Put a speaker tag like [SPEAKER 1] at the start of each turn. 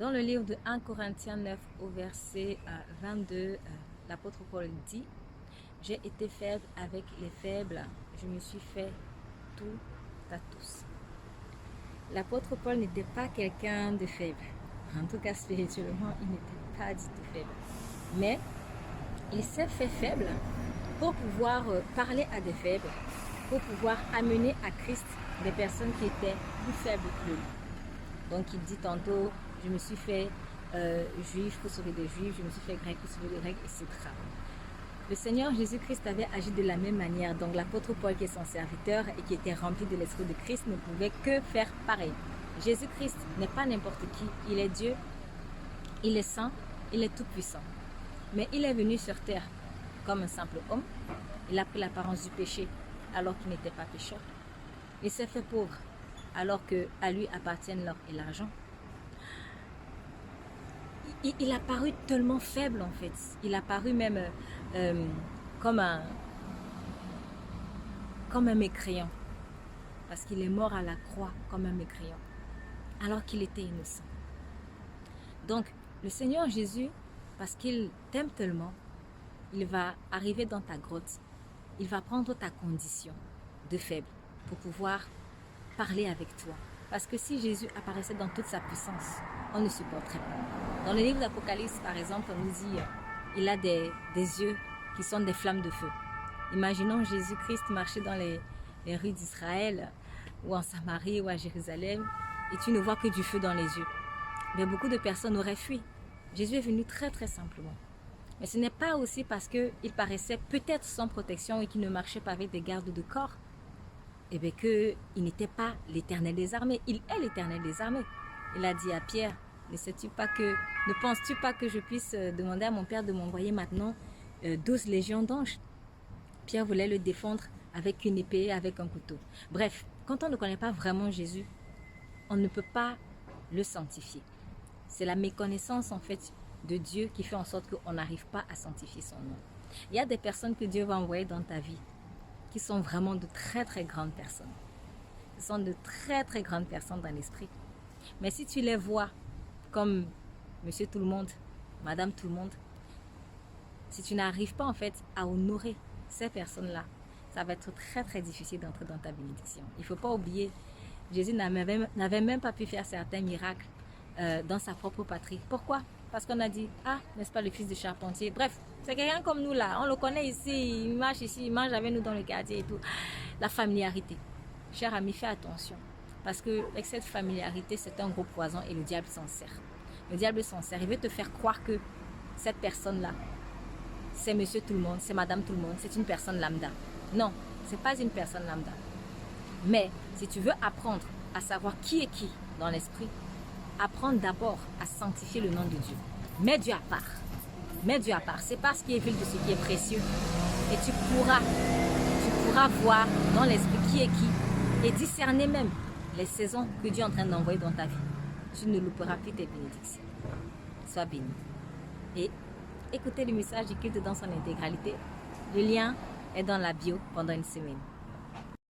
[SPEAKER 1] Dans le livre de 1 Corinthiens 9 au verset 22, l'apôtre Paul dit: j'ai été faible avec les faibles, je me suis fait tout à tous. L'apôtre Paul n'était pas quelqu'un de faible. En tout cas, spirituellement, il n'était pas du tout faible. Mais il s'est fait faible pour pouvoir parler à des faibles, pour pouvoir amener à Christ des personnes qui étaient plus faibles que lui. Donc il dit tantôt: je me suis fait juif pour sauver des juifs, je me suis fait grec pour sauver des grecs, etc. Le Seigneur Jésus-Christ avait agi de la même manière. Donc l'apôtre Paul, qui est son serviteur et qui était rempli de l'Esprit de Christ, ne pouvait que faire pareil. Jésus-Christ n'est pas n'importe qui. Il est Dieu, il est saint, il est tout puissant. Mais il est venu sur terre comme un simple homme. Il a pris l'apparence du péché alors qu'il n'était pas pécheur. Il s'est fait pauvre alors qu'à lui appartiennent l'or et l'argent. Il a paru tellement faible en fait. Il a paru même comme un mécréant. Parce qu'il est mort à la croix comme un mécréant. Alors qu'il était innocent. Donc le Seigneur Jésus, parce qu'il t'aime tellement, il va arriver dans ta grotte. Il va prendre ta condition de faible pour pouvoir parler avec toi. Parce que si Jésus apparaissait dans toute sa puissance, on ne supporterait pas. Dans le livre d'Apocalypse, par exemple, on nous dit il a des yeux qui sont des flammes de feu. Imaginons Jésus-Christ marcher dans les rues d'Israël, ou en Samarie, ou à Jérusalem, et tu ne vois que du feu dans les yeux. Mais beaucoup de personnes auraient fui. Jésus est venu très très simplement. Mais ce n'est pas aussi parce qu'il paraissait peut-être sans protection et qu'il ne marchait pas avec des gardes de corps, et bien qu'il n'était pas l'Éternel des armées. Il est l'Éternel des armées. Il a dit à Pierre: ne penses-tu pas que je puisse demander à mon Père de m'envoyer maintenant 12 légions d'anges? Pierre voulait le défendre avec une épée, avec un couteau. Bref, quand on ne connaît pas vraiment Jésus, on ne peut pas le sanctifier. C'est la méconnaissance en fait de Dieu qui fait en sorte qu'on n'arrive pas à sanctifier son nom. Il y a des personnes que Dieu va envoyer dans ta vie qui sont vraiment de très très grandes personnes. Ce sont de très très grandes personnes dans l'esprit. Mais si tu les vois comme Monsieur Tout le Monde, Madame Tout le Monde, si tu n'arrives pas en fait à honorer ces personnes-là, ça va être très très difficile d'entrer dans ta bénédiction. Il ne faut pas oublier, Jésus n'avait même pas pu faire certains miracles dans sa propre patrie. Pourquoi? Parce qu'on a dit: ah, n'est-ce pas le fils de charpentier? Bref, c'est quelqu'un comme nous là, on le connaît ici, il marche ici, il mange avec nous dans le quartier et tout. La familiarité. Cher ami, fais attention. Parce que avec cette familiarité, c'est un gros poison et le diable s'en sert. Le diable s'en sert. Il veut te faire croire que cette personne-là, c'est Monsieur Tout le Monde, c'est Madame Tout le Monde, c'est une personne lambda. Non, ce n'est pas une personne lambda. Mais si tu veux apprendre à savoir qui est qui dans l'esprit, apprendre d'abord à sanctifier le nom de Dieu. Mets Dieu à part. Mets Dieu à part. Sépare ce qui est vil de ce qui est précieux. Et tu pourras voir dans l'esprit qui est qui et discerner même les saisons que Dieu est en train d'envoyer dans ta vie. Tu ne louperas plus tes bénédictions. Sois béni. Et écoutez le message du culte dans son intégralité. Le lien est dans la bio pendant une semaine.